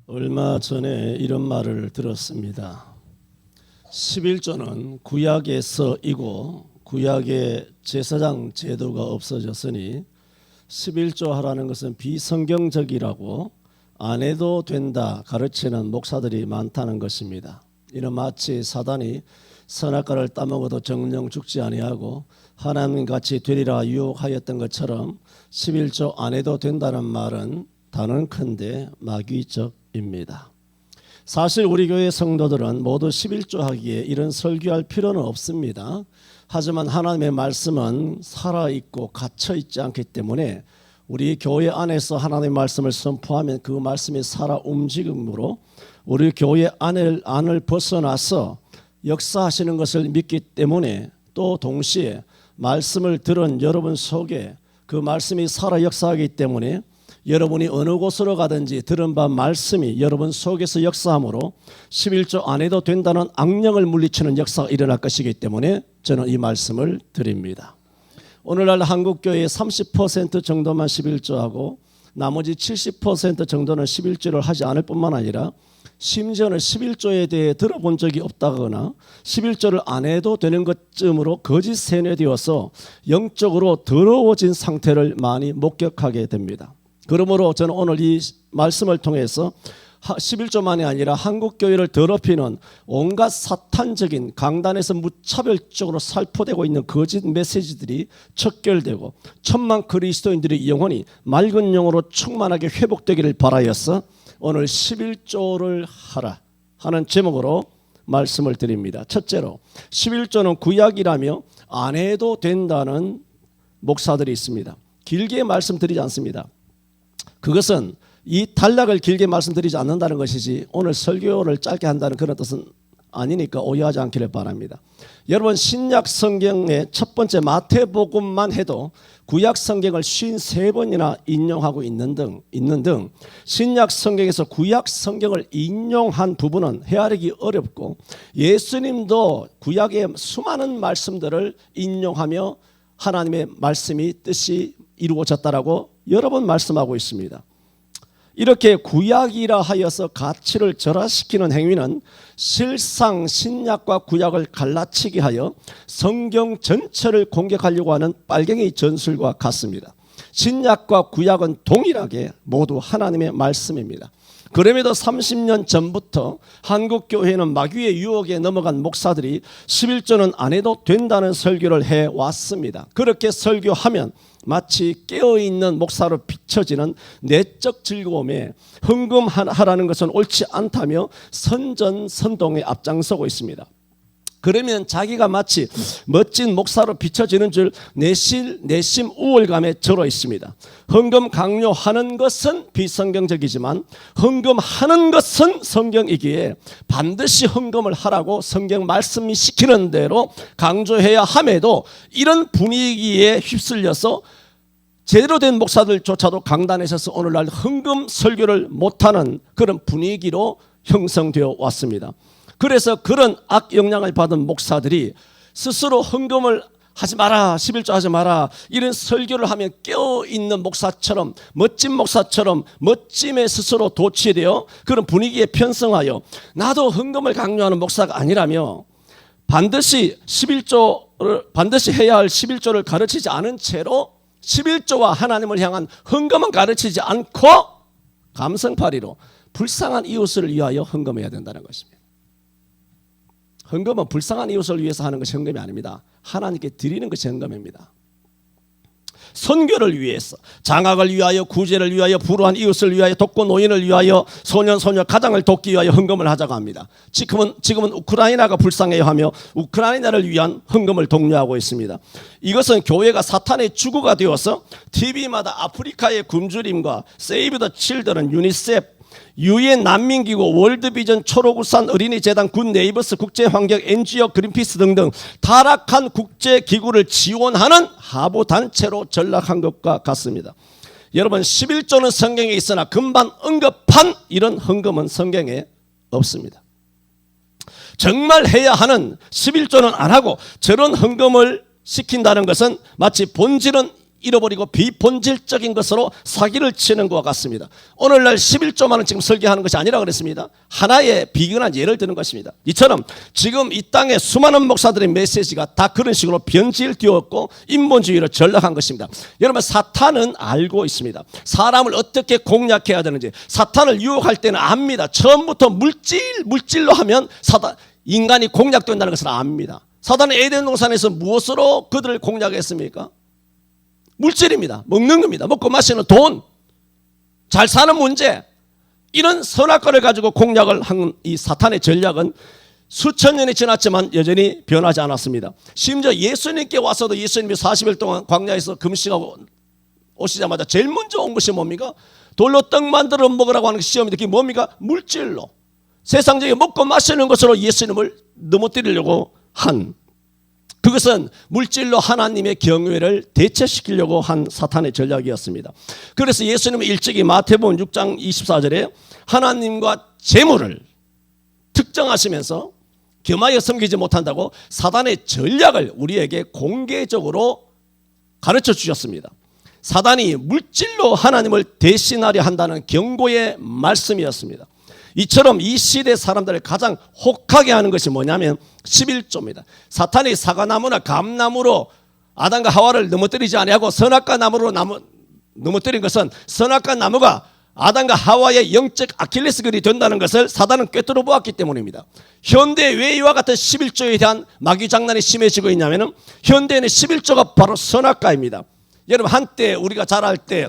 얼마 전에 이런 말을 들었습니다. 11조는 구약에서이고 구약의 제사장 제도가 없어졌으니 11조 하라는 것은 비성경적이라고 안 해도 된다 가르치는 목사들이 많다는 것입니다. 이는 마치 사단이 선악과를 따먹어도 정령 죽지 아니하고 하나님같이 되리라 유혹하였던 것처럼 11조 안 해도 된다는 말은 단언컨대 마귀적입니다. 사실 우리 교회 성도들은 모두 11조 하기에 이런 설교할 필요는 없습니다. 하지만 하나님의 말씀은 살아있고 갇혀있지 않기 때문에 우리 교회 안에서 하나님의 말씀을 선포하면 그 말씀이 살아 움직임으로 우리 교회 안을 벗어나서 역사하시는 것을 믿기 때문에 또 동시에 말씀을 들은 여러분 속에 그 말씀이 살아 역사하기 때문에 여러분이 어느 곳으로 가든지 들은 바 말씀이 여러분 속에서 역사함으로 11조 안 해도 된다는 악령을 물리치는 역사가 일어날 것이기 때문에 저는 이 말씀을 드립니다. 오늘날 한국교회의 30% 정도만 11조하고 나머지 70% 정도는 11조를 하지 않을 뿐만 아니라 심지어는 11조에 대해 들어본 적이 없다거나 11조를 안 해도 되는 것쯤으로 거짓 세뇌되어서 영적으로 더러워진 상태를 많이 목격하게 됩니다. 그러므로 저는 오늘 이 말씀을 통해서 11조만이 아니라 한국교회를 더럽히는 온갖 사탄적인 강단에서 무차별적으로 살포되고 있는 거짓 메시지들이 척결되고 천만 그리스도인들의 영혼이 맑은 영으로 충만하게 회복되기를 바라여서 오늘 11조를 하라 하는 제목으로 말씀을 드립니다. 첫째로 11조는 구약이라며 안 해도 된다는 목사들이 있습니다. 길게 말씀드리지 않습니다. 그것은 이 단락을 길게 말씀드리지 않는다는 것이지 오늘 설교를 짧게 한다는 그런 뜻은 아니니까 오해하지 않기를 바랍니다. 여러분 신약 성경의 첫 번째 마태복음만 해도 구약 성경을 53번이나 인용하고 있는 등 신약 성경에서 구약 성경을 인용한 부분은 헤아리기 어렵고 예수님도 구약의 수많은 말씀들을 인용하며 하나님의 말씀이 뜻이 이루어졌다라고 여러 번 말씀하고 있습니다. 이렇게 구약이라 하여서 가치를 절하시키는 행위는 실상 신약과 구약을 갈라치게 하여 성경 전체를 공격하려고 하는 빨갱이 전술과 같습니다. 신약과 구약은 동일하게 모두 하나님의 말씀입니다. 그럼에도 30년 전부터 한국교회는 마귀의 유혹에 넘어간 목사들이 11조는 안 해도 된다는 설교를 해왔습니다. 그렇게 설교하면 마치 깨어있는 목사로 비춰지는 내적 즐거움에 헌금하라는 것은 옳지 않다며 선전선동에 앞장서고 있습니다. 그러면 자기가 마치 멋진 목사로 비춰지는 줄 내심 우월감에 절어 있습니다. 헌금 강요하는 것은 비성경적이지만 헌금하는 것은 성경이기에 반드시 헌금을 하라고 성경 말씀이 시키는 대로 강조해야 함에도 이런 분위기에 휩쓸려서 제대로 된 목사들조차도 강단에 서서 오늘날 헌금 설교를 못하는 그런 분위기로 형성되어 왔습니다. 그래서 그런 악영향을 받은 목사들이 스스로 헌금을 하지 마라, 11조 하지 마라 이런 설교를 하면 깨어있는 목사처럼 멋진 목사처럼 멋짐에 스스로 도취되어 그런 분위기에 편성하여 나도 헌금을 강요하는 목사가 아니라며 반드시 해야 할 11조를 가르치지 않은 채로 11조와 하나님을 향한 헌금은 가르치지 않고 감성팔이로 불쌍한 이웃을 위하여 헌금해야 된다는 것입니다. 헌금은 불쌍한 이웃을 위해서 하는 것이 헌금이 아닙니다. 하나님께 드리는 것이 헌금입니다. 선교를 위해서, 장학을 위하여, 구제를 위하여, 불우한 이웃을 위하여, 독거 노인을 위하여, 소년 소녀 가장을 돕기 위하여 헌금을 하자고 합니다. 지금은 우크라이나가 불쌍해요 하며 우크라이나를 위한 헌금을 독려하고 있습니다. 이것은 교회가 사탄의 주구가 되어서 TV마다 아프리카의 굶주림과 세이브 더 칠드런, 유니세프, 유엔 난민기구, 월드비전, 초록우산 어린이재단, 굿네이버스, 국제환경 NGO, 그린피스 등등 타락한 국제기구를 지원하는 하부단체로 전락한 것과 같습니다. 여러분 11조는 성경에 있으나 금방 언급한 이런 헌금은 성경에 없습니다. 정말 해야 하는 11조는 안 하고 저런 헌금을 시킨다는 것은 마치 본질은 잃어버리고 비본질적인 것으로 사기를 치는 것과 같습니다. 오늘날 11조만은 지금 설계하는 것이 아니라 그랬습니다. 하나의 비근한 예를 드는 것입니다. 이처럼 지금 이 땅에 수많은 목사들의 메시지가 다 그런 식으로 변질되었고 인본주의로 전락한 것입니다. 여러분, 사탄은 알고 있습니다. 사람을 어떻게 공략해야 되는지. 사탄을 유혹할 때는 압니다. 처음부터 물질로 하면 인간이 공략된다는 것을 압니다. 사단은 에덴 동산에서 무엇으로 그들을 공략했습니까? 물질입니다. 먹는 겁니다. 먹고 마시는 돈, 잘 사는 문제, 이런 선악과를 가지고 공략을 한 이 사탄의 전략은 수천 년이 지났지만 여전히 변하지 않았습니다. 심지어 예수님께 와서도 예수님이 40일 동안 광야에서 금식하고 오시자마자 제일 먼저 온 것이 뭡니까? 돌로 떡 만들어 먹으라고 하는 시험인데 그게 뭡니까? 물질로, 세상적인 먹고 마시는 것으로 예수님을 넘어뜨리려고 한, 그것은 물질로 하나님의 경외를 대체시키려고 한 사탄의 전략이었습니다. 그래서 예수님은 일찍이 마태복음 6장 24절에 하나님과 재물을 특정하시면서 겸하여 섬기지 못한다고 사단의 전략을 우리에게 공개적으로 가르쳐 주셨습니다. 사단이 물질로 하나님을 대신하려 한다는 경고의 말씀이었습니다. 이처럼 이 시대 사람들을 가장 혹하게 하는 것이 뭐냐면 11조입니다. 사탄이 사과나무나 감나무로 아담과 하와를 넘어뜨리지 아니하고 선악과 나무로 넘어뜨린 것은 선악과 나무가 아담과 하와의 영적 아킬레스건이 된다는 것을 사단은 꿰뚫어 보았기 때문입니다. 현대 왜 이와 같은 11조에 대한 마귀 장난이 심해지고 있냐면 현대에는 11조가 바로 선악과입니다. 여러분, 한때 우리가 자랄 때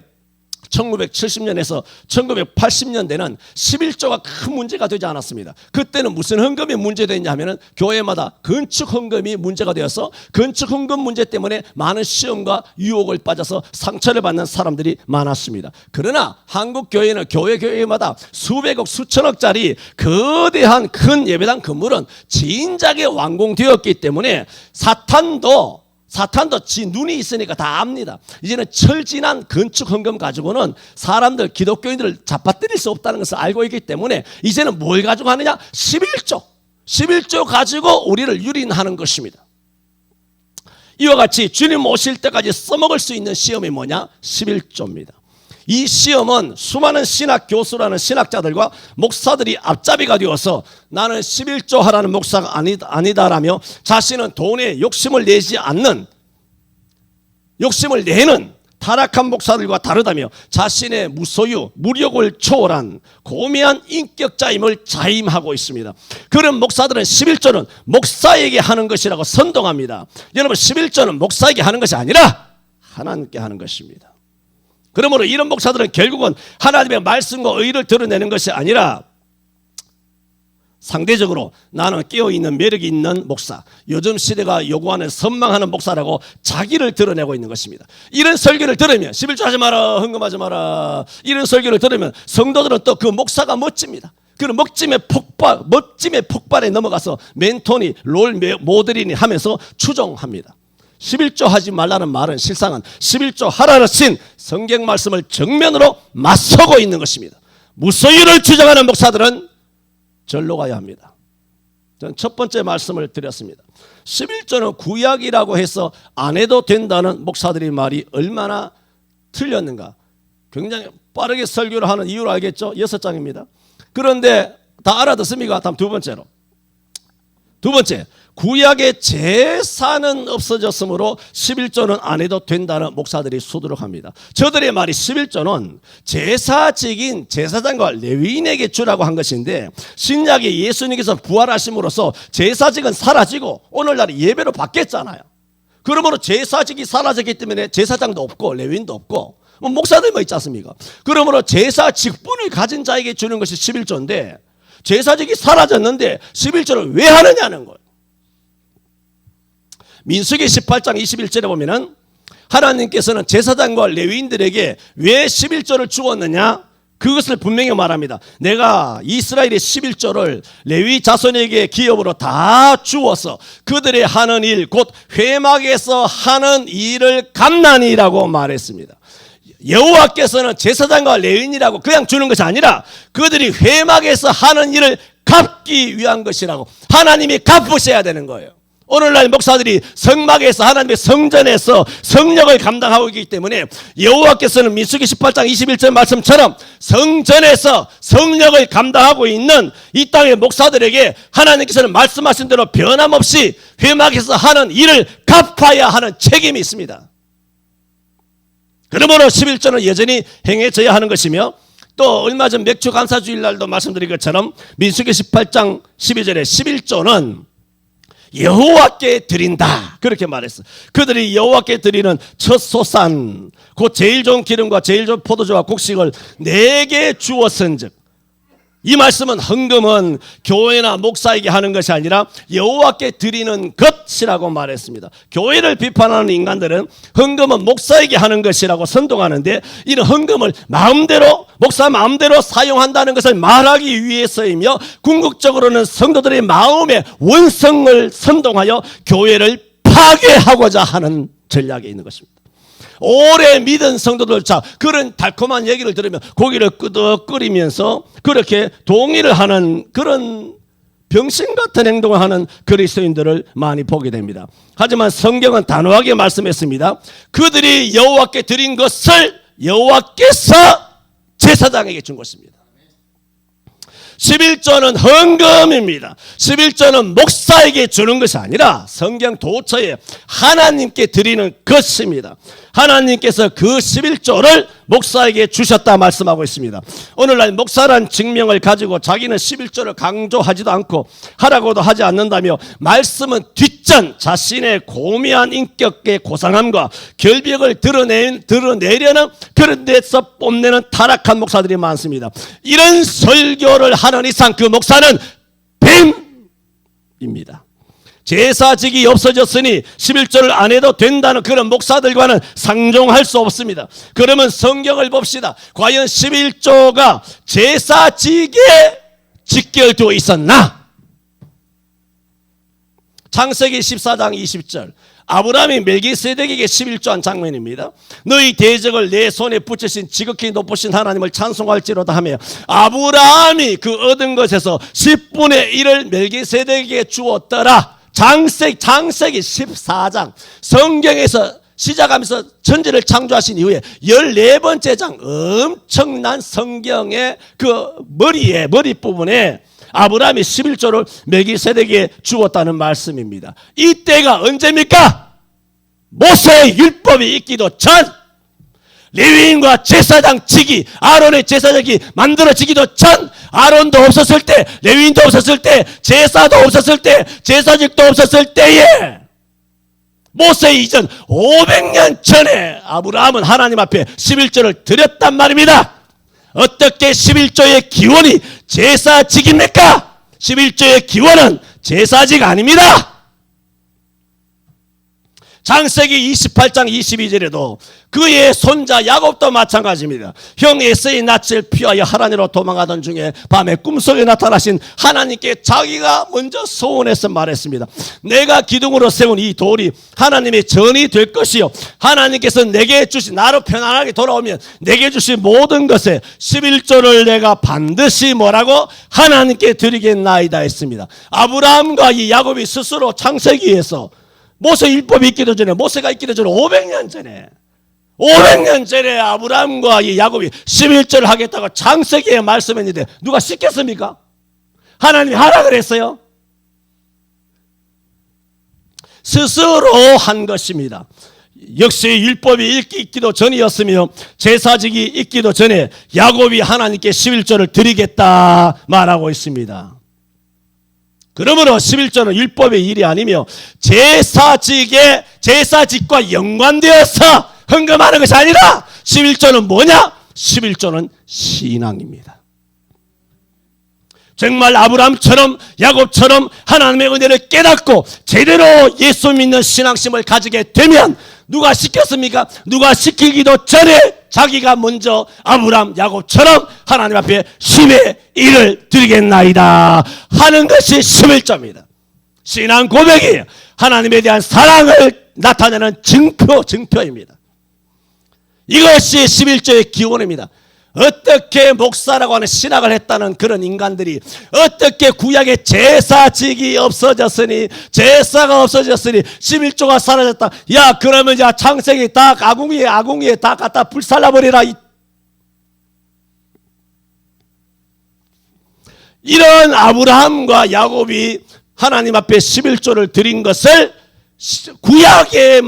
1970년에서 1980년대는 11조가 큰 문제가 되지 않았습니다. 그때는 무슨 헌금이 문제됐냐 하면 교회마다 건축 헌금이 문제가 되어서 건축 헌금 문제 때문에 많은 시험과 유혹을 빠져서 상처를 받는 사람들이 많았습니다. 그러나 한국 교회는 교회마다 수백억 수천억짜리 거대한 큰 예배당 건물은 진작에 완공되었기 때문에 사탄도 지 눈이 있으니까 다 압니다. 이제는 철진한 건축 헌금 가지고는 사람들, 기독교인들을 잡아뜨릴 수 없다는 것을 알고 있기 때문에 이제는 뭘 가지고 하느냐? 11조 가지고 우리를 유린하는 것입니다. 이와 같이 주님 오실 때까지 써먹을 수 있는 시험이 뭐냐? 11조입니다. 이 시험은 수많은 신학 교수라는 신학자들과 목사들이 앞잡이가 되어서 나는 11조 하라는 목사가 아니다라며 자신은 돈에 욕심을 내는 타락한 목사들과 다르다며 자신의 무소유, 무력을 초월한 고미한 인격자임을 자임하고 있습니다. 그런 목사들은 11조는 목사에게 하는 것이라고 선동합니다. 여러분, 11조는 목사에게 하는 것이 아니라 하나님께 하는 것입니다. 그러므로 이런 목사들은 결국은 하나님의 말씀과 의를 드러내는 것이 아니라 상대적으로 나는 깨어있는 매력이 있는 목사, 요즘 시대가 요구하는 선망하는 목사라고 자기를 드러내고 있는 것입니다. 이런 설교를 들으면 11조 하지 마라, 헌금하지 마라, 이런 설교를 들으면 성도들은 또 그 목사가 멋집니다. 그런 멋짐의 폭발에 넘어가서 멘토니, 롤 모델이니 하면서 추종합니다. 11조 하지 말라는 말은 실상은 11조 하라는 성경 말씀을 정면으로 맞서고 있는 것입니다. 무소유를 주장하는 목사들은 절로 가야 합니다. 저는 첫 번째 말씀을 드렸습니다. 11조는 구약이라고 해서 안 해도 된다는 목사들의 말이 얼마나 틀렸는가. 굉장히 빠르게 설교를 하는 이유를 알겠죠? 6장입니다. 그런데 다 알아듣습니까? 다음 두 번째, 구약의 제사는 없어졌으므로 11조는 안 해도 된다는 목사들이 수두룩합니다. 저들의 말이 11조는 제사직인 제사장과 레위인에게 주라고 한 것인데 신약에 예수님께서 부활하심으로써 제사직은 사라지고 오늘날 예배로 바뀌었잖아요. 그러므로 제사직이 사라졌기 때문에 제사장도 없고 레위인도 없고 목사들만 있지 않습니까? 그러므로 제사 직분을 가진 자에게 주는 것이 11조인데 제사직이 사라졌는데 11조를 왜 하느냐는 거예요. 민수기 18장 21절에 보면은 하나님께서는 제사장과 레위인들에게 왜 11조를 주었느냐? 그것을 분명히 말합니다. 내가 이스라엘의 11조를 레위 자손에게 기업으로 다 주어서 그들의 하는 일, 곧 회막에서 하는 일을 갚나니라고 말했습니다. 여호와께서는 제사장과 레위인이라고 그냥 주는 것이 아니라 그들이 회막에서 하는 일을 갚기 위한 것이라고 하나님이 갚으셔야 되는 거예요. 오늘날 목사들이 성막에서 하나님의 성전에서 성령을 감당하고 있기 때문에 여호와께서는 민수기 18장 21절 말씀처럼 성전에서 성령을 감당하고 있는 이 땅의 목사들에게 하나님께서는 말씀하신 대로 변함없이 회막에서 하는 일을 갚아야 하는 책임이 있습니다. 그러므로 11조는 여전히 행해져야 하는 것이며, 또 얼마 전 맥주 감사주일 날도 말씀드린 것처럼 민수기 18장 12절에 11조는 여호와께 드린다 그렇게 말했어. 그들이 여호와께 드리는 첫 소산 곧 제일 좋은 기름과 제일 좋은 포도주와 곡식을 내게 주었은즉, 이 말씀은 헌금은 교회나 목사에게 하는 것이 아니라 여호와께 드리는 것이라고 말했습니다. 교회를 비판하는 인간들은 헌금은 목사에게 하는 것이라고 선동하는데, 이런 헌금을 마음대로 목사 마음대로 사용한다는 것을 말하기 위해서이며, 궁극적으로는 성도들의 마음의 원성을 선동하여 교회를 파괴하고자 하는 전략이 있는 것입니다. 오래 믿은 성도들, 자, 그런 달콤한 얘기를 들으면 고기를 끄덕거리면서 그렇게 동의를 하는 그런 병신 같은 행동을 하는 그리스도인들을 많이 보게 됩니다. 하지만 성경은 단호하게 말씀했습니다. 그들이 여호와께 드린 것을 여호와께서 제사장에게 준 것입니다. 11조는 헌금입니다. 11조는 목사에게 주는 것이 아니라 성경 도처에 하나님께 드리는 것입니다. 하나님께서 그 11조를 목사에게 주셨다 말씀하고 있습니다. 오늘날 목사란 직명을 가지고 자기는 11조를 강조하지도 않고 하라고도 하지 않는다며, 말씀은 뒷전 자신의 고미한 인격의 고상함과 결벽을 드러내려는 그런 데서 뽐내는 타락한 목사들이 많습니다. 이런 설교를 하는 이상 그 목사는 뱀입니다. 제사직이 없어졌으니 11조를 안 해도 된다는 그런 목사들과는 상종할 수 없습니다. 그러면 성경을 봅시다. 과연 11조가 제사직에 직결되어 있었나? 창세기 14장 20절, 아브라함이 멜기세덱에게 11조 한 장면입니다. 너희 대적을 내 손에 붙이신 지극히 높으신 하나님을 찬송할지로다 하며, 아브라함이 그 얻은 것에서 10분의 1을 멜기세덱에게 주었더라. 창세기 14장, 성경에서 시작하면서 천지를 창조하신 이후에 14번째 장, 엄청난 성경의 그 머리 부분에 아브라함이 11조를 멜기세덱에게 주었다는 말씀입니다. 이때가 언제입니까? 모세의 율법이 있기도 전, 레위인과 제사장직이, 아론의 제사장이 만들어지기도 전, 아론도 없었을 때, 레위인도 없었을 때, 제사도 없었을 때, 제사직도 없었을 때에, 모세 이전 500년 전에 아브라함은 하나님 앞에 11조를 드렸단 말입니다. 어떻게 11조의 기원이 제사직입니까? 11조의 기원은 제사직 아닙니다. 창세기 28장 22절에도 그의 손자 야곱도 마찬가지입니다. 형 에서의 낯을 피하여 하란으로 도망가던 중에 밤에 꿈속에 나타나신 하나님께 자기가 먼저 소원해서 말했습니다. 내가 기둥으로 세운 이 돌이 하나님의 전이 될 것이요, 하나님께서 내게 주신, 나로 편안하게 돌아오면 내게 주신 모든 것에 11조를 내가 반드시 뭐라고? 하나님께 드리겠나이다 했습니다. 아브라함과 이 야곱이 스스로 창세기에서 모세 율법이 있기도 전에, 모세가 있기도 전에 500년 전에 아브라함과 이 야곱이 11조를 하겠다고 창세기에 말씀했는데 누가 시켰습니까? 하나님이 하라 그랬어요. 스스로 한 것입니다. 역시 율법이 있기도 전이었으며 제사직이 있기도 전에 야곱이 하나님께 11조를 드리겠다 말하고 있습니다. 그러므로 11조는 율법의 일이 아니며 제사직과 연관되어서 헌금하는 것이 아니라 11조는 뭐냐? 11조는 신앙입니다. 정말 아브라함처럼 야곱처럼 하나님의 은혜를 깨닫고 제대로 예수 믿는 신앙심을 가지게 되면 누가 시켰습니까? 누가 시키기도 전에 자기가 먼저 아브라함, 야곱처럼 하나님 앞에 10의 1을 드리겠나이다 하는 것이 11조입니다. 신앙 고백이에요. 하나님에 대한 사랑을 나타내는 증표입니다. 이것이 11조의 기원입니다. 어떻게 목사라고 하는 신학을 했다는 그런 인간들이 어떻게 구약의 제사직이 없어졌으니, 제사가 없어졌으니 11조가 사라졌다. 야, 그러면 야, 창세기 다 아궁이에 다 갖다 불살라버리라. 이런 아브라함과 야곱이 하나님 앞에 11조를 드린 것을 구약에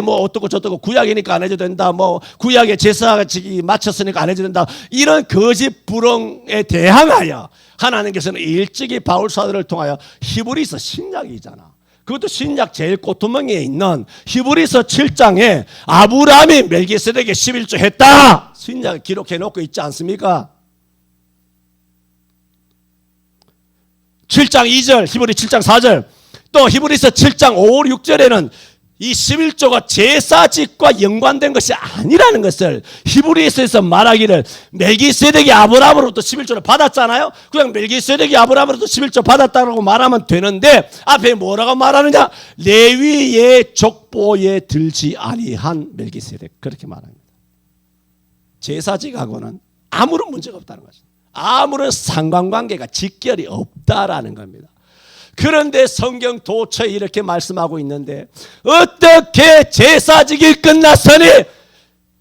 뭐 어떻고 저떻고 구약이니까 안 해도 된다, 뭐 구약에 제사직이 맞췄으니까 안 해도 된다, 이런 거짓 불응에 대항하여 하나님께서는 일찍이 바울 사도를 통하여 히브리서 신약이잖아, 그것도 신약 제일 꼬투멍이에 있는 히브리서 7장에 아브라함이 멜기세덱에게 11조 했다, 신약을 기록해 놓고 있지 않습니까? 7장 2절, 히브리 7장 4절, 또 히브리서 7장 5, 6절에는 이 11조가 제사직과 연관된 것이 아니라는 것을 히브리서에서 말하기를, 멜기세덱이 아브라함으로부터 11조를 받았잖아요. 그냥 멜기세덱이 아브라함으로부터 11조 받았다고 말하면 되는데 앞에 뭐라고 말하느냐, 레위의 족보에 들지 아니한 멜기세덱, 그렇게 말합니다. 제사직하고는 아무런 문제가 없다는 것입니다. 아무런 상관관계가 직결이 없다라는 겁니다. 그런데 성경 도처에 이렇게 말씀하고 있는데 어떻게 제사직이 끝났으니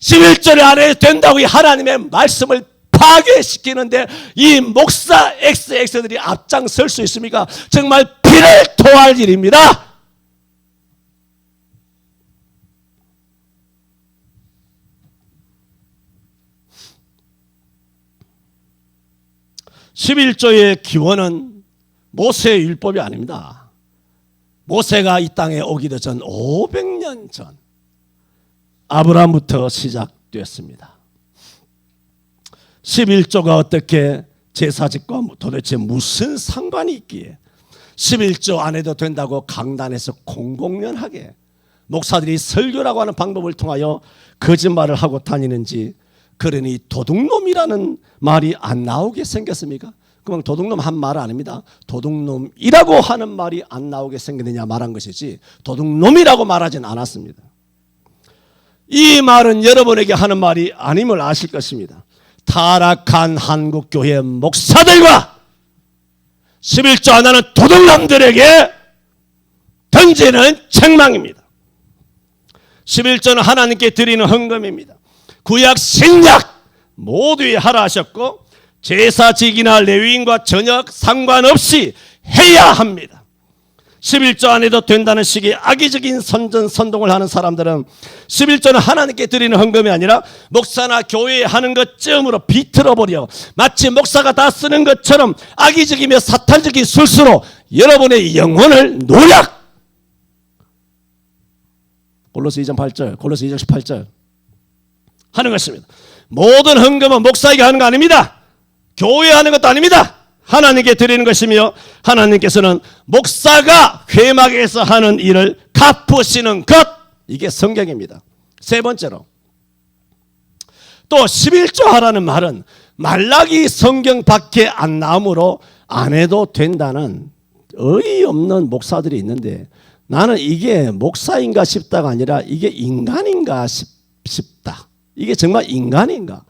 11조를 안 해도 된다고 이 하나님의 말씀을 파괴시키는데 이 목사 XX들이 앞장설 수 있습니까? 정말 피를 토할 일입니다. (11조의) 기원은 모세의 율법이 아닙니다. 모세가 이 땅에 오기도 전 500년 전 아브라함부터 시작됐습니다. 11조가 어떻게 제사직과 도대체 무슨 상관이 있기에 11조 안 해도 된다고 강단에서 공공연하게 목사들이 설교라고 하는 방법을 통하여 거짓말을 하고 다니는지, 그러니 도둑놈이라는 말이 안 나오게 생겼습니까? 그럼 도둑놈 한 말 아닙니다. 도둑놈이라고 하는 말이 안 나오게 생겼느냐 말한 것이지 도둑놈이라고 말하진 않았습니다. 이 말은 여러분에게 하는 말이 아님을 아실 것입니다. 타락한 한국교회 목사들과 11조 안 하는 도둑놈들에게 던지는 책망입니다. 11조는 하나님께 드리는 헌금입니다. 구약 신약 모두에 하라 하셨고 제사직이나 레위인과 전혀 상관없이 해야 합니다. 11조 안 해도 된다는 식의 악의적인 선동을 하는 사람들은 11조는 하나님께 드리는 헌금이 아니라 목사나 교회에 하는 것쯤으로 비틀어버려 마치 목사가 다 쓰는 것처럼 악의적이며 사탄적인 술수로 여러분의 영혼을 노략. 골로새 2장 8절, 골로새 2장 18절 하는 것입니다. 모든 헌금은 목사에게 하는 거 아닙니다. 교회에 하는 것도 아닙니다. 하나님께 드리는 것이며 하나님께서는 목사가 회막에서 하는 일을 갚으시는 것, 이게 성경입니다. 세 번째로 또 11조 하라는 말은 말라기 성경 밖에 안 나오므로 안 해도 된다는 어이없는 목사들이 있는데, 나는 이게 목사인가 싶다가 아니라 이게 인간인가 싶다. 이게 정말 인간인가?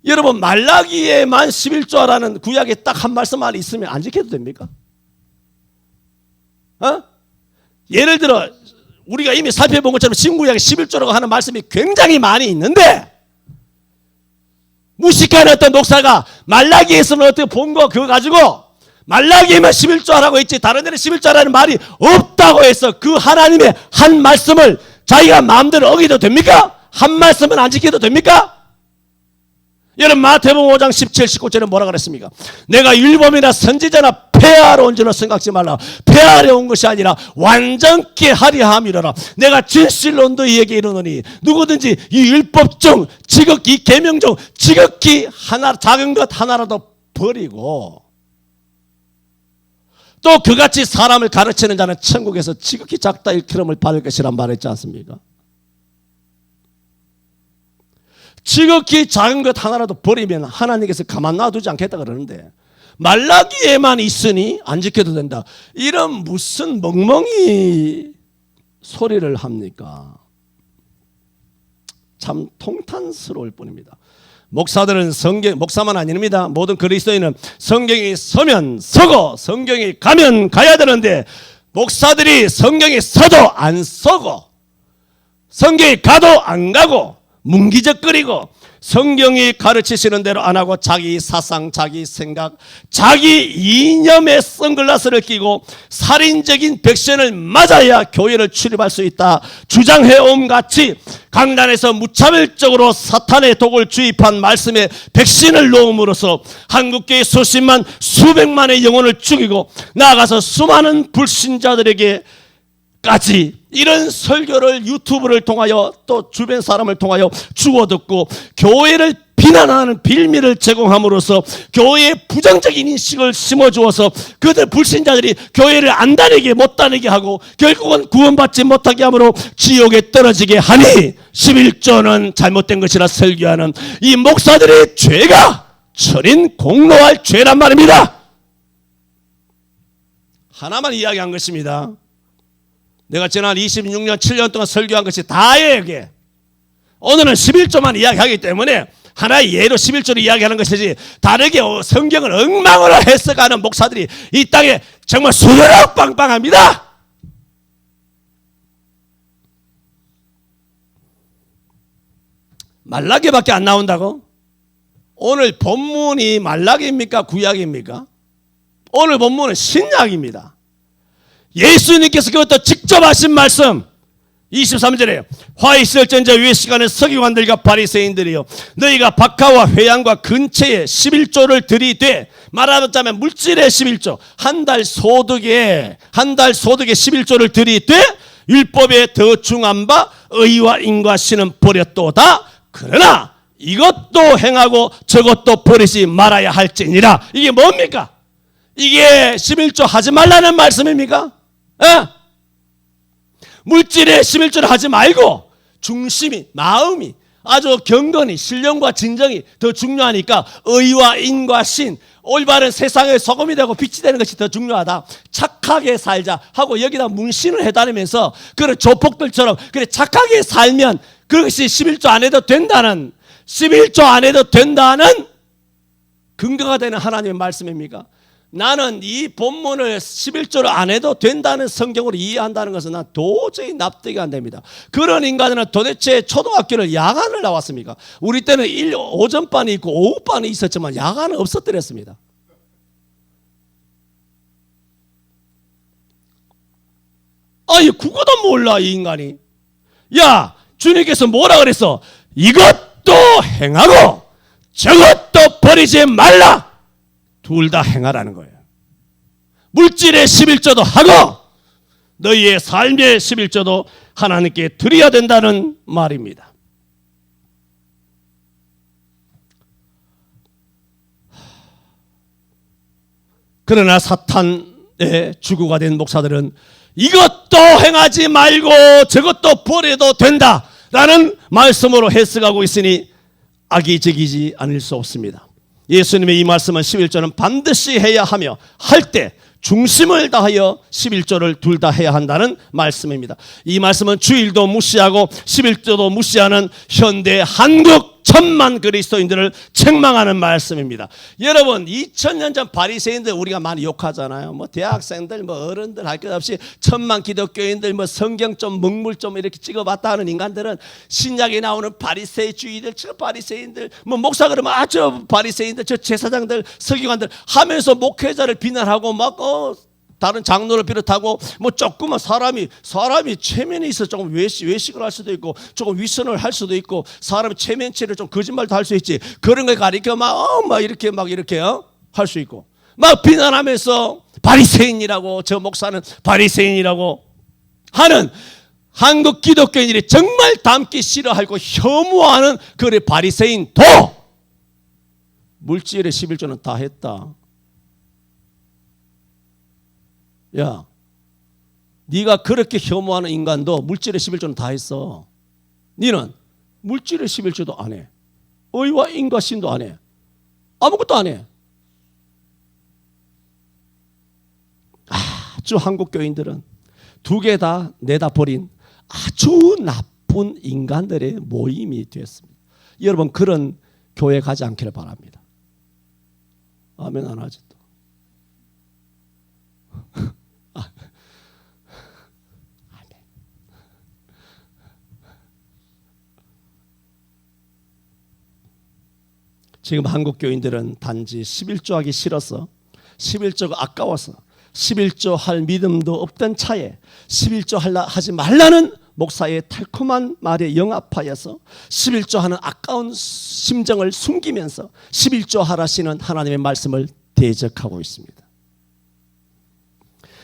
여러분, 말라기에만 11조라는 구약에 딱 한 말씀만 있으면 안 지켜도 됩니까? 예를 들어 우리가 이미 살펴본 것처럼 신구약에 11조라고 하는 말씀이 굉장히 많이 있는데 무식한 어떤 목사가 말라기에서는 어떻게 본 거 그거 가지고 말라기에만 11조 하라고 했지 다른 데는 11조 하라는 말이 없다고 해서 그 하나님의 한 말씀을 자기가 마음대로 어기도 됩니까? 한 말씀은 안 지켜도 됩니까? 여러분, 마태복음 5장 17, 19절에 뭐라 그랬습니까? 내가 율법이나 선지자나 폐하러 온 줄로 생각지 말라. 폐하러 온 것이 아니라 완전케 하려 함이로라. 내가 진실로 너희에게 이르노니 누구든지 이 율법 중 지극히 이 계명 중 지극히 하나 작은 것 하나라도 버리고 또 그같이 사람을 가르치는 자는 천국에서 지극히 작다 일컬음을 받을 것이란 말했지 않습니까? 지극히 작은 것 하나라도 버리면 하나님께서 가만 놔두지 않겠다 그러는데 말라기에만 있으니 안 지켜도 된다. 이런 무슨 멍멍이 소리를 합니까? 참 통탄스러울 뿐입니다. 목사들은 목사만 아닙니다. 모든 그리스도인은 성경이 서면 서고 성경이 가면 가야 되는데 목사들이 성경이 서도 안 서고 성경이 가도 안 가고 문기적거리고 성경이 가르치시는 대로 안 하고 자기 사상, 자기 생각, 자기 이념의 선글라스를 끼고 살인적인 백신을 맞아야 교회를 출입할 수 있다 주장해옴 같이 강단에서 무차별적으로 사탄의 독을 주입한 말씀에 백신을 놓음으로써 한국교회 수십만 수백만의 영혼을 죽이고 나아가서 수많은 불신자들에게 까지 이런 설교를 유튜브를 통하여 또 주변 사람을 통하여 주워듣고 교회를 비난하는 빌미를 제공함으로써 교회에 부정적인 인식을 심어주어서 그들 불신자들이 교회를 안 다니게 못 다니게 하고 결국은 구원받지 못하게 함으로 지옥에 떨어지게 하니 11조는 잘못된 것이라 설교하는 이 목사들의 죄가 철인 공로할 죄란 말입니다. 하나만 이야기한 것입니다. 내가 지난 26년 7년 동안 설교한 것이 다예요. 이게 오늘은 11조만 이야기하기 때문에 하나의 예로 11조를 이야기하는 것이지 다르게 성경을 엉망으로 해석하는 목사들이 이 땅에 정말 수두룩 빵빵합니다. 말라기밖에 안 나온다고? 오늘 본문이 말라기입니까? 구약입니까? 오늘 본문은 신약입니다. 예수님께서 그것도 직접 하신 말씀 23절에 화 있을전자 위의 시간에 서기관들과 바리새인들이여 너희가 박하와 회양과 근처에 11조를 들이되 말하자면 물질의 11조 한 달 소득에 11조를 들이되 율법에 더 중한 바 의와 인과 신은 버렸도다 그러나 이것도 행하고 저것도 버리지 말아야 할지니라. 이게 뭡니까? 이게 11조 하지 말라는 말씀입니까? 물질의 11조를 하지 말고 중심이 마음이 아주 경건이 신령과 진정이 더 중요하니까 의와 인과 신 올바른 세상의 소금이 되고 빛이 되는 것이 더 중요하다. 착하게 살자 하고 여기다 문신을 해다니면서 그런 조폭들처럼 그래 착하게 살면 그것이 11조 안 해도 된다는 11조 안 해도 된다는 근거가 되는 하나님의 말씀입니까? 나는 이 본문을 11조를 안 해도 된다는 성경으로 이해한다는 것은 난 도저히 납득이 안 됩니다. 그런 인간은 도대체 초등학교를 야간을 나왔습니까? 우리 때는 오전반이 있고 오후반이 있었지만 야간은 없었더랬습니다. 아니 국어도 몰라 이 인간이. 야 주님께서 뭐라 그랬어? 이것도 행하고 저것도 버리지 말라. 둘 다 행하라는 거예요. 물질의 11조도 하고 너희의 삶의 11조도 하나님께 드려야 된다는 말입니다. 그러나 사탄의 주구가 된 목사들은 이것도 행하지 말고 저것도 버려도 된다라는 말씀으로 해석하고 있으니 악의적이지 않을 수 없습니다. 예수님의 이 말씀은 11조는 반드시 해야 하며 할 때 중심을 다하여 11조를 둘 다 해야 한다는 말씀입니다. 이 말씀은 주일도 무시하고 11조도 무시하는 현대 한국 천만 그리스도인들을 책망하는 말씀입니다. 여러분 2000년 전 바리새인들 우리가 많이 욕하잖아요. 뭐 대학생들 뭐 어른들 할 것 없이 천만 기독교인들 뭐 성경 좀 먹물 좀 이렇게 찍어봤다 하는 인간들은 신약에 나오는 바리새주의들 저 바리새인들 뭐 목사 그러면 저 바리새인들 저 제사장들 서기관들 하면서 목회자를 비난하고 막 다른 장로를 비롯하고 뭐 조그만 사람이 체면이 있어 조금 외식을 할 수도 있고 조금 위선을 할 수도 있고 사람이 체면치를 좀 거짓말도 할 수 있지 그런 걸 가리켜 막 이렇게 할 수 있고 막 비난하면서 바리새인이라고 저 목사는 바리새인이라고 하는 한국 기독교인들이 정말 닮기 싫어하고 혐오하는 그 바리새인도 물질의 11조는 다 했다. 야, 네가 그렇게 혐오하는 인간도 물질의 11조는 다 했어. 너는 물질의 11조도 안 해. 의와 인과 신도 안 해. 아무것도 안 해. 아주 한국 교인들은 두 개 다 내다 버린 아주 나쁜 인간들의 모임이 됐습니다. 여러분 그런 교회 가지 않기를 바랍니다. 아멘 안 하지 또. 지금 한국 교인들은 단지 11조 하기 싫어서, 11조가 아까워서, 11조 할 믿음도 없던 차에 11조 하지 말라는 목사의 달콤한 말에 영합하여서 11조 하는 아까운 심정을 숨기면서 11조 하라시는 하나님의 말씀을 대적하고 있습니다.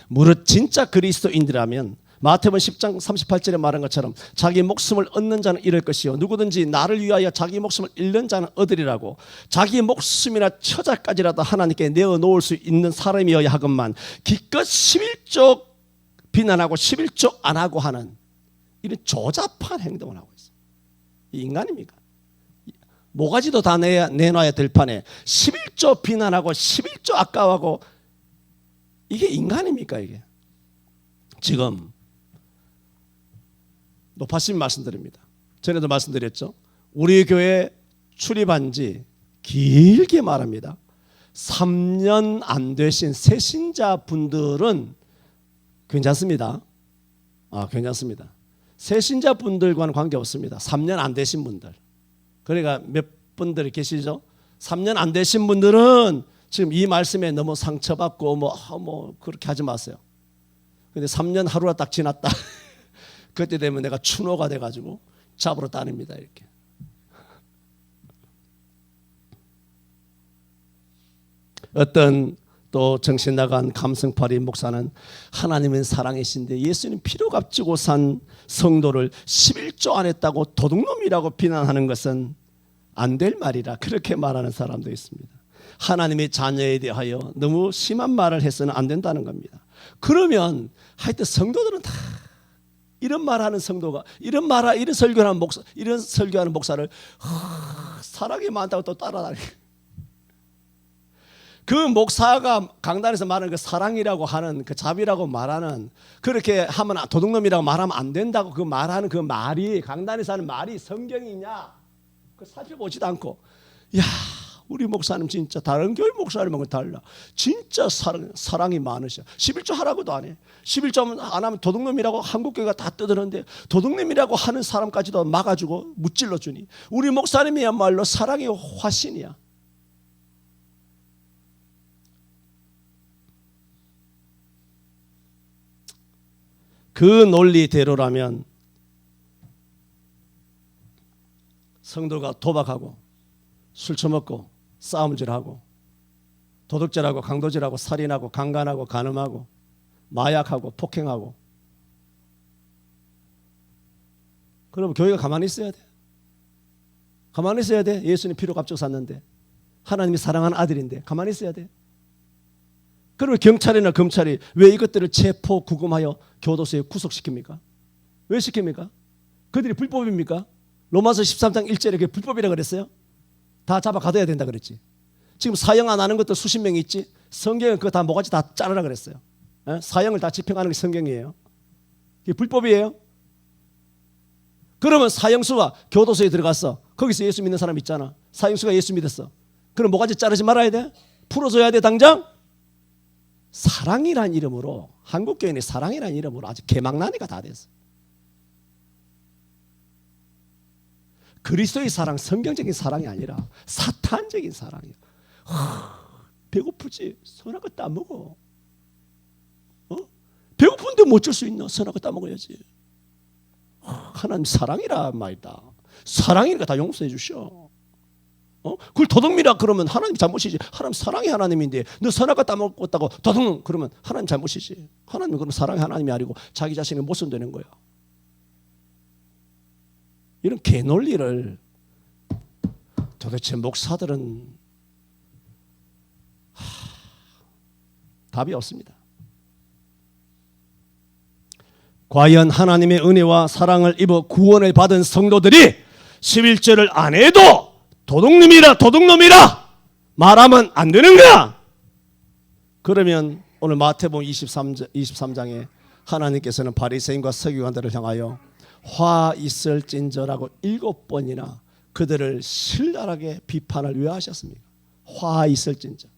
무릇 진짜 그리스도인들이라면 마태복음 10장 38절에 말한 것처럼 자기 목숨을 얻는 자는 잃을 것이요 누구든지 나를 위하여 자기 목숨을 잃는 자는 얻으리라고, 자기 목숨이나 처자까지라도 하나님께 내어놓을 수 있는 사람이어야 하건만 기껏 11조 비난하고 11조 안 하고 하는 이런 조잡한 행동을 하고 있어요. 이 인간입니까? 모가지도 다 내놔야 될 판에 11조 비난하고 11조 아까워하고, 이게 인간입니까? 이게 지금 높아심 말씀드립니다. 전에도 말씀드렸죠. 우리 교회 출입한 지 길게 말합니다. 3년 안 되신 새신자 분들은 괜찮습니다. 괜찮습니다. 새신자 분들과는 관계없습니다. 3년 안 되신 분들. 그러니까 몇 분들이 계시죠? 3년 안 되신 분들은 지금 이 말씀에 너무 상처받고 뭐 그렇게 하지 마세요. 근데 3년 하루가 딱 지났다. 그때 되면 내가 추노가 돼가지고 잡으러 다닙니다. 이렇게. 어떤 또 정신 나간 감성파리 목사는 하나님은 사랑이신데 예수님 피로 값지고 산 성도를 11조 안 했다고 도둑놈이라고 비난하는 것은 안 될 말이라, 그렇게 말하는 사람도 있습니다. 하나님의 자녀에 대하여 너무 심한 말을 해서는 안 된다는 겁니다. 그러면 하여튼 성도들은 다 이런 말하는 성도가 이런 설교하는 목사를 사랑이 많다고 또 따라다니고, 그 목사가 강단에서 말하는 그 사랑이라고 하는 그 자비라고 말하는, 그렇게 하면 도둑놈이라고 말하면 안 된다고 그 말하는 그 말이, 강단에서 하는 말이 성경이냐 그 살펴보지도 않고, 야 우리 목사님 진짜 다른 교회 목사님하고 달라. 진짜 사랑이 많으셔. 11조 하라고도 안 해. 11조 안 하면 도둑놈이라고 한국교회가 다 떠드는데 도둑놈이라고 하는 사람까지도 막아주고 무찔러 주니 우리 목사님이야말로 사랑의 화신이야. 그 논리대로라면 성도가 도박하고 술 처먹고 싸움질하고 도둑질하고 강도질하고 살인하고 강간하고 간음하고 마약하고 폭행하고, 그러면 교회가 가만히 있어야 돼. 가만히 있어야 돼. 예수님 피로 값지고 샀는데, 하나님이 사랑하는 아들인데 가만히 있어야 돼. 그러면 경찰이나 검찰이 왜 이것들을 체포 구금하여 교도소에 구속시킵니까? 왜 시킵니까? 그들이 불법입니까? 로마서 13장 1절에 그게 불법이라고 그랬어요. 다 잡아 가둬야 된다 그랬지. 지금 사형 안 하는 것도 수십 명이 있지. 성경은 그거 다 모가지 다 자르라 그랬어요. 사형을 다 집행하는 게 성경이에요. 그게 불법이에요. 그러면 사형수가 교도소에 들어갔어. 거기서 예수 믿는 사람 있잖아. 사형수가 예수 믿었어. 그럼 모가지 자르지 말아야 돼? 풀어줘야 돼 당장? 사랑이란 이름으로, 한국교인의 사랑이란 이름으로 아주 개망나니가 다 됐어. 그리스도의 사랑, 성경적인 사랑이 아니라 사탄적인 사랑이야. 배고프지? 선악 거 따먹어. 배고픈데 뭐 어쩔 수 있나? 선악 거 따먹어야지. 하나님 사랑이라 말이다. 사랑이니까 다 용서해 주셔. 그걸 도둑이라 그러면 하나님 잘못이지. 하나님 사랑의 하나님인데 너 선악 거 따먹었다고 도둑 그러면 하나님 잘못이지. 하나님은 그럼 사랑의 하나님이 아니고 자기 자신의 모순되는 거야. 이런 개논리를 도대체 목사들은 답이 없습니다. 과연 하나님의 은혜와 사랑을 입어 구원을 받은 성도들이 11절을 안 해도 도둑놈이라 말하면 안 되는가? 그러면 오늘 마태복음 23장에 하나님께서는 바리새인과 서기관들을 향하여 화 있을진저라고 7번이나 그들을 신랄하게 비판을 왜 하셨습니까? 화 있을진저.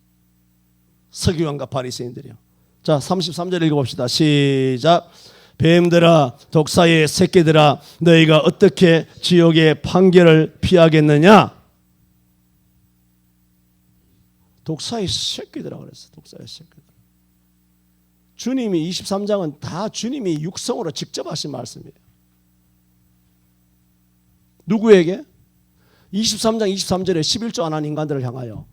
서기관과 바리새인들이요. 자, 33절 읽어봅시다. 시작. 뱀들아, 독사의 새끼들아, 너희가 어떻게 지옥의 판결을 피하겠느냐? 독사의 새끼들아 그랬어. 독사의 새끼들. 주님이 23장은 다 주님이 육성으로 직접 하신 말씀이에요. 누구에게? 23장 23절에 11조 안 한 인간들을 향하여,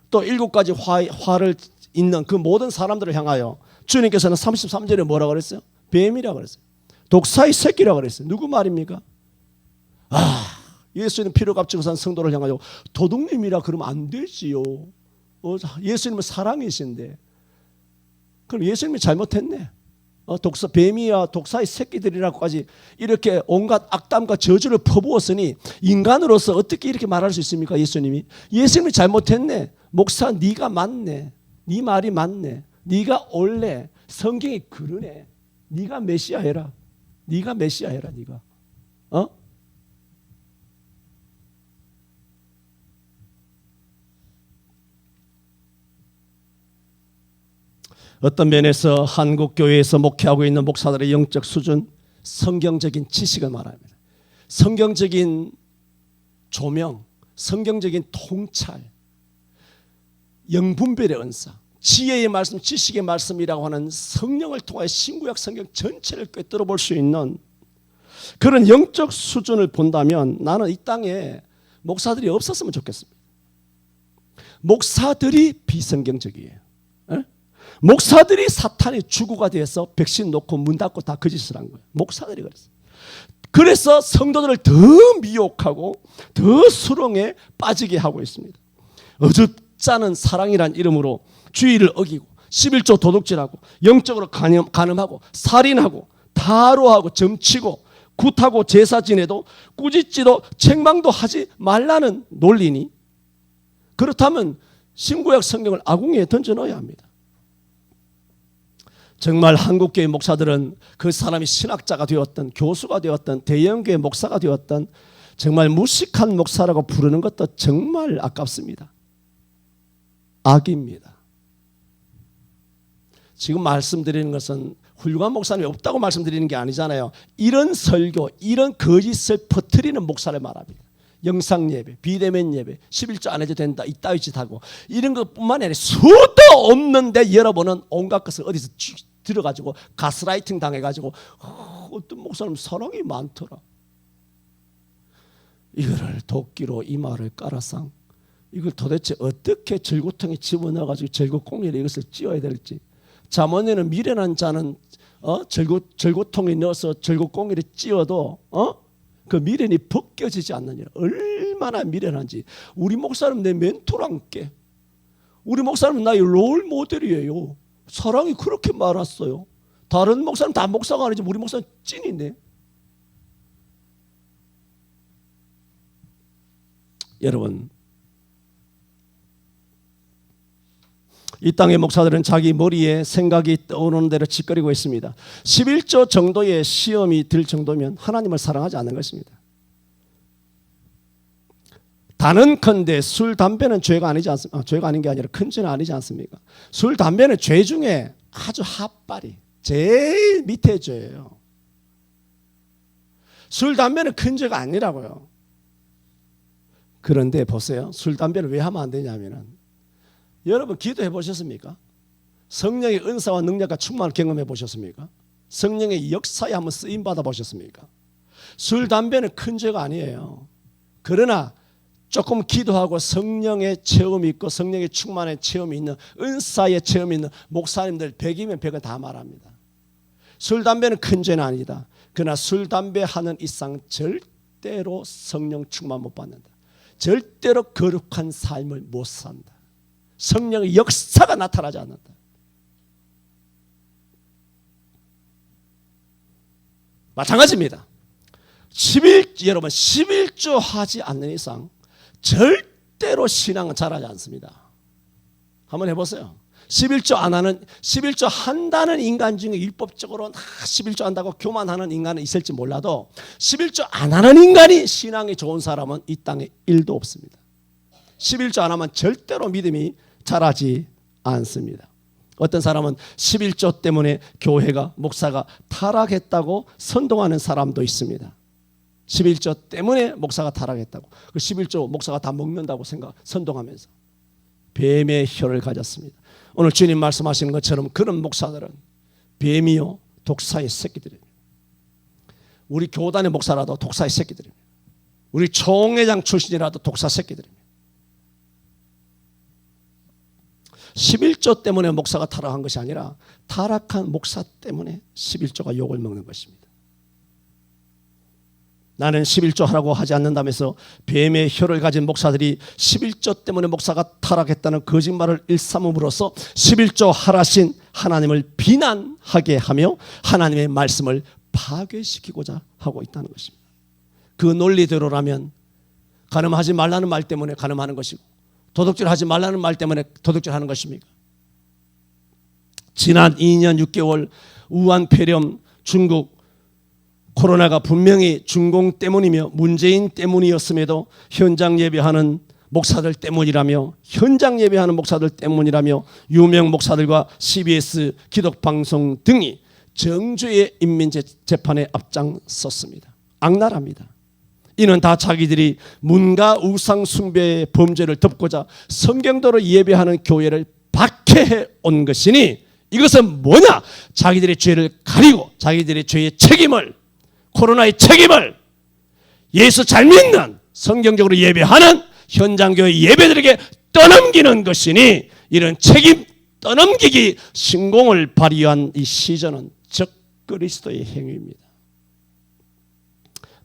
또 7가지 화를 있는 그 모든 사람들을 향하여 주님께서는 33절에 뭐라고 그랬어요? 뱀이라고 그랬어요. 독사의 새끼라고 그랬어요. 누구 말입니까? 예수님 피로값 증산 성도를 향하여 도둑님이라 그러면 안 되지요. 예수님은 사랑이신데. 그럼 예수님이 잘못했네. 뱀이야 독사의 새끼들이라고까지 이렇게 온갖 악담과 저주를 퍼부었으니 인간으로서 어떻게 이렇게 말할 수 있습니까? 예수님이 잘못했네. 목사 네가 맞네. 네 말이 맞네. 네가 옳네. 성경이 그러네. 네가 메시아 해라. 네가 메시아 해라. 네가. 어떤 면에서 한국 교회에서 목회하고 있는 목사들의 영적 수준, 성경적인 지식을 말합니다. 성경적인 조명, 성경적인 통찰, 영분별의 은사, 지혜의 말씀, 지식의 말씀이라고 하는 성령을 통해 신구약 성경 전체를 꿰뚫어 볼 수 있는 그런 영적 수준을 본다면 나는 이 땅에 목사들이 없었으면 좋겠습니다. 목사들이 비성경적이에요. 목사들이 사탄의 주구가 되어서 백신 놓고 문 닫고 다 거짓을 한 거예요. 목사들이 그랬어요. 그래서 성도들을 더 미혹하고 더 수렁에 빠지게 하고 있습니다. 어줍잖은 사랑이란 이름으로 주의를 어기고 11조 도둑질하고 영적으로 간음하고 살인하고 탈오하고 점치고 굿하고 제사 지내도 꾸짖지도 책망도 하지 말라는 논리니, 그렇다면 신구약 성경을 아궁이에 던져 넣어야 합니다. 정말 한국교회 목사들은 그 사람이 신학자가 되었던, 교수가 되었던, 대형교회 목사가 되었던 정말 무식한 목사라고 부르는 것도 정말 아깝습니다. 악입니다. 지금 말씀드리는 것은 훌륭한 목사님이 없다고 말씀드리는 게 아니잖아요. 이런 설교, 이런 거짓을 퍼뜨리는 목사를 말합니다. 영상예배, 비대면 예배, 11조 안 해도 된다, 이따위 짓하고 이런 것뿐만 아니라 수도 없는데 여러분은 온갖 것을 어디서 들어가지고 가스라이팅 당해가지고 어떤 목사님 사랑이 많더라. 이거를 도끼로 이마를 깔아상 이걸 도대체 어떻게 절구통에 집어넣어가지고 절구꽁리에 이것을 찧어야 될지. 잠언에는 미련한 자는 절구통에 넣어서 절구꽁리에 찧어도 그 미련이 벗겨지지 않느냐. 얼마나 미련한지. 우리 목사님 내 멘토랑께, 우리 목사님 나의 롤 모델이에요. 사랑이 그렇게 많았어요. 다른 목사님 다 목사가 아니지 우리 목사님 찐이네. 여러분, 이 땅의 목사들은 자기 머리에 생각이 떠오르는 대로 짓거리고 있습니다. 11조 정도의 시험이 들 정도면 하나님을 사랑하지 않는 것입니다. 단언컨대 술, 담배는 죄가 아니지 않습니까? 죄가 아닌 게 아니라 큰 죄는 아니지 않습니까? 술, 담배는 죄 중에 아주 핫바리, 제일 밑에 죄예요. 술, 담배는 큰 죄가 아니라고요. 그런데 보세요. 술, 담배를 왜 하면 안 되냐면은, 여러분 기도해 보셨습니까? 성령의 은사와 능력과 충만을 경험해 보셨습니까? 성령의 역사에 한번 쓰임 받아 보셨습니까? 술, 담배는 큰 죄가 아니에요. 그러나 조금 기도하고 성령의 체험이 있고 성령의 충만의 체험이 있는, 은사의 체험이 있는 목사님들 100이면 100은 다 말합니다. 술, 담배는 큰 죄는 아니다. 그러나 술, 담배 하는 이상 절대로 성령 충만 못 받는다. 절대로 거룩한 삶을 못 산다. 성령의 역사가 나타나지 않는다. 마찬가지입니다. 여러분 11조 하지 않는 이상 절대로 신앙은 자라지 않습니다. 한번 해보세요. 11조 안 하는, 11조 한다는 인간 중에 율법적으로 11조 한다고 교만하는 인간은 있을지 몰라도 11조 안 하는 인간이 신앙이 좋은 사람은 이 땅에 1도 없습니다. 11조 안 하면 절대로 믿음이 자라지 않습니다. 어떤 사람은 11조 때문에 교회가, 목사가 타락했다고 선동하는 사람도 있습니다. 11조 때문에 목사가 타락했다고, 그 11조 목사가 다 먹는다고 선동하면서 뱀의 혀를 가졌습니다. 오늘 주님 말씀하시는 것처럼 그런 목사들은 뱀이요 독사의 새끼들입니다. 우리 교단의 목사라도 독사의 새끼들입니다. 우리 총회장 출신이라도 독사 새끼들입니다. 11조 때문에 목사가 타락한 것이 아니라 타락한 목사 때문에 11조가 욕을 먹는 것입니다. 나는 11조 하라고 하지 않는다면서 뱀의 혀를 가진 목사들이 11조 때문에 목사가 타락했다는 거짓말을 일삼음으로써 11조 하라신 하나님을 비난하게 하며 하나님의 말씀을 파괴시키고자 하고 있다는 것입니다. 그 논리대로라면 간음하지 말라는 말 때문에 간음하는 것이고 도둑질하지 말라는 말 때문에 도둑질하는 것입니까? 지난 2년 6개월 우한 폐렴, 중국 코로나가 분명히 중공 때문이며 문재인 때문이었음에도 현장 예배하는 목사들 때문이라며 현장 예배하는 목사들 때문이라며 유명 목사들과 CBS 기독방송 등이 정죄의 인민재판에 앞장섰습니다. 악랄합니다. 이는 다 자기들이 문과 우상 숭배의 범죄를 덮고자 성경대로 예배하는 교회를 박해해 온 것이니 이것은 뭐냐? 자기들의 죄를 가리고 자기들의 죄의 책임을, 코로나의 책임을 예수 잘 믿는 성경적으로 예배하는 현장교회 예배들에게 떠넘기는 것이니 이런 책임 떠넘기기 신공을 발휘한 이 시전은 적그리스도의 행위입니다.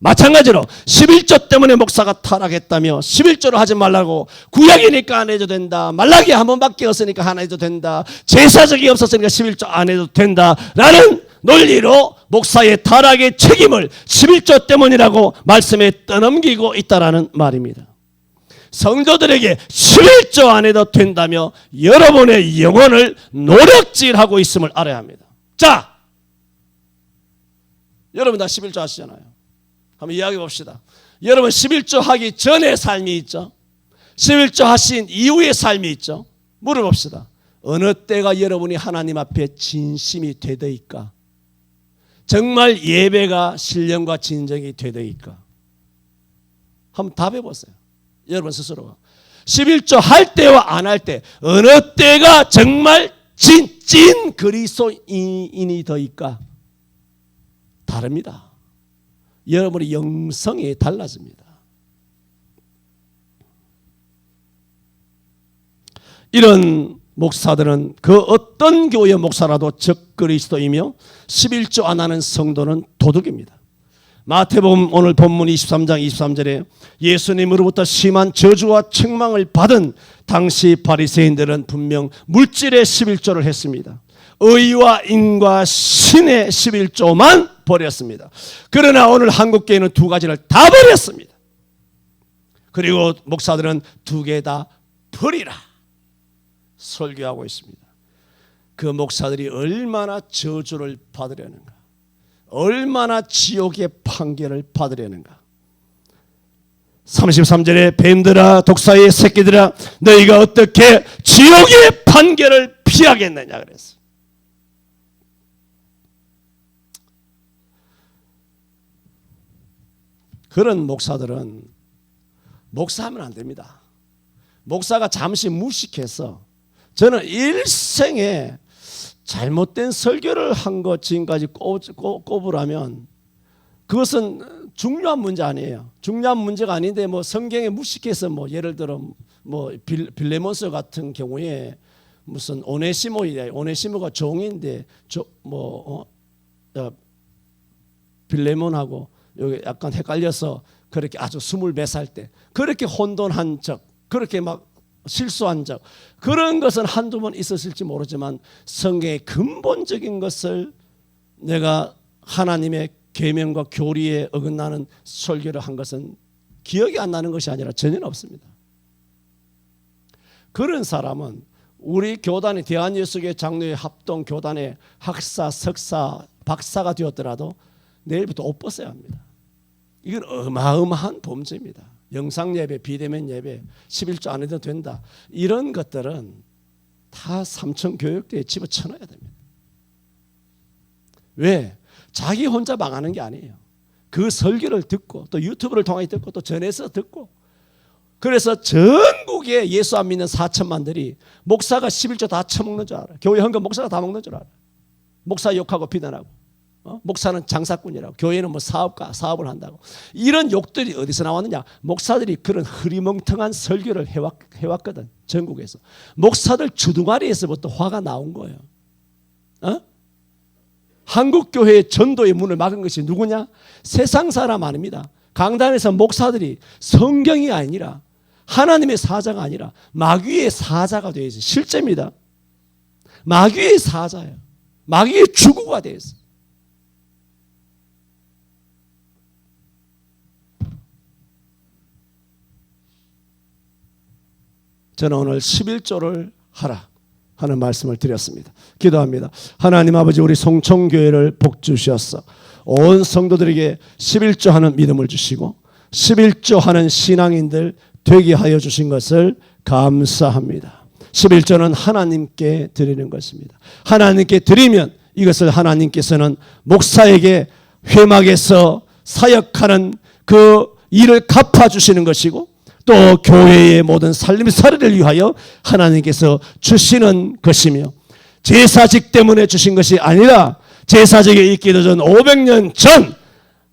마찬가지로 11조 때문에 목사가 타락했다며 11조를 하지 말라고 구약이니까 안 해도 된다, 말라기 한 번밖에 없으니까 하나 해도 된다, 제사적이 없었으니까 11조 안 해도 된다라는 논리로 목사의 타락의 책임을 11조 때문이라고 말씀에 떠넘기고 있다라는 말입니다. 성도들에게 11조 안 해도 된다며 여러분의 영혼을 노력질하고 있음을 알아야 합니다. 자, 여러분 다 11조 하시잖아요. 한번 이야기해 봅시다. 여러분 11조 하기 전의 삶이 있죠. 11조 하신 이후의 삶이 있죠. 물어봅시다. 어느 때가 여러분이 하나님 앞에 진심이 되더이까? 정말 예배가 신령과 진정이 되더이까? 한번 답해 보세요. 여러분 스스로가 11조 할 때와 안 할 때 어느 때가 정말 찐 그리스도인이 더이까? 다릅니다. 여러분의 영성이 달라집니다. 이런 목사들은 그 어떤 교회 목사라도 적그리스도이며 11조 안 하는 성도는 도둑입니다. 마태복음 오늘 본문 23장 23절에 예수님으로부터 심한 저주와 책망을 받은 당시 바리새인들은 분명 물질의 11조를 했습니다. 의와 인과 신의 11조만 버렸습니다. 그러나 오늘 한국교회는 두 가지를 다 버렸습니다. 그리고 목사들은 두 개 다 버리라 설교하고 있습니다. 그 목사들이 얼마나 저주를 받으려는가, 얼마나 지옥의 판결을 받으려는가. 33절에 뱀들아 독사의 새끼들아 너희가 어떻게 지옥의 판결을 피하겠느냐 그랬어요. 그런 목사들은 목사하면 안 됩니다. 목사가 잠시 무식해서 저는 일생에 잘못된 설교를 한 것 지금까지 꼽으라면 그것은 중요한 문제 아니에요. 중요한 문제가 아닌데 뭐 성경에 무식해서 뭐 예를 들어 뭐 빌레몬스 같은 경우에 무슨 오네시모가 종인데 빌레몬하고 여기 약간 헷갈려서 그렇게 아주 24살 때 그렇게 혼돈한 적, 그렇게 막 실수한 적, 그런 것은 한두 번 있었을지 모르지만 성경의 근본적인 것을 내가 하나님의 계명과 교리에 어긋나는 설교를 한 것은 기억이 안 나는 것이 아니라 전혀 없습니다. 그런 사람은 우리 교단의 대한예수교회 장로회 합동 교단의 학사, 석사, 박사가 되었더라도 내일부터 옷 벗어야 합니다. 이건 어마어마한 범죄입니다. 영상예배, 비대면 예배, 11조 안 해도 된다. 이런 것들은 다 삼청교육대에 집어쳐넣어야 됩니다. 왜? 자기 혼자 망하는 게 아니에요. 그 설교를 듣고 또 유튜브를 통해 듣고 또 전해서 듣고, 그래서 전국에 예수 안 믿는 4천만들이 목사가 11조 다 처먹는 줄 알아. 교회 헌금 목사가 다 먹는 줄 알아. 목사 욕하고 비난하고, 목사는 장사꾼이라고, 교회는 뭐 사업을 한다고. 이런 욕들이 어디서 나왔느냐? 목사들이 그런 흐리멍텅한 설교를 해왔거든. 전국에서 목사들 주둥아리에서부터 화가 나온 거예요. 한국교회의 전도의 문을 막은 것이 누구냐? 세상 사람 아닙니다. 강단에서 목사들이 성경이 아니라 하나님의 사자가 아니라 마귀의 사자가 되어 있어요. 실제입니다. 마귀의 사자예요. 마귀의 주구가 되어 있어요. 저는 오늘 11조를 하라 하는 말씀을 드렸습니다. 기도합니다. 하나님 아버지, 우리 송천교회를 복 주셔서 온 성도들에게 11조 하는 믿음을 주시고 11조 하는 신앙인들 되게 하여 주신 것을 감사합니다. 11조는 하나님께 드리는 것입니다. 하나님께 드리면 이것을 하나님께서는 목사에게 회막에서 사역하는 그 일을 갚아주시는 것이고, 또 교회의 모든 살림살이를 위하여 하나님께서 주시는 것이며, 제사직 때문에 주신 것이 아니라 제사직에 있기도 전 500년 전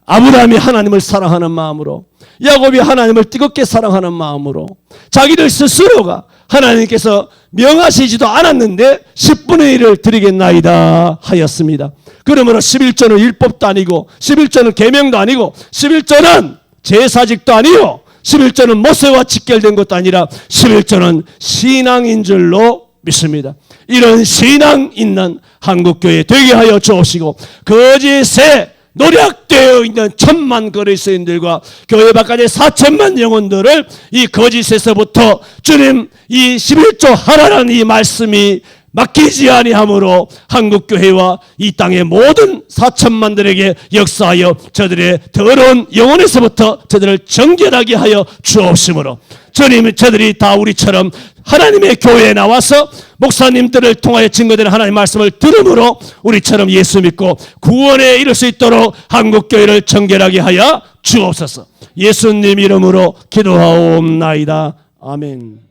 아브라함이 하나님을 사랑하는 마음으로, 야곱이 하나님을 뜨겁게 사랑하는 마음으로 자기들 스스로가 하나님께서 명하시지도 않았는데 10분의 1을 드리겠나이다 하였습니다. 그러므로 11조는 율법도 아니고 11조는 계명도 아니고 11조는 제사직도 아니요 11조는 모세와 직결된 것도 아니라 11조는 신앙인 줄로 믿습니다. 이런 신앙 있는 한국교회 되게 하여 주옵시고, 거짓에 노략되어 있는 1000만 그리스도인들과 교회 바깥의 4천만 영혼들을 이 거짓에서부터 주님 이 11조 하라는 이 말씀이 맡기지 아니함으로 한국교회와 이 땅의 모든 4천만들에게 역사하여 저들의 더러운 영혼에서부터 저들을 정결하게 하여 주옵시므로, 주님 저들이 다 우리처럼 하나님의 교회에 나와서 목사님들을 통하여 증거되는 하나님의 말씀을 들음으로 우리처럼 예수 믿고 구원에 이를 수 있도록 한국교회를 정결하게 하여 주옵소서. 예수님 이름으로 기도하옵나이다. 아멘.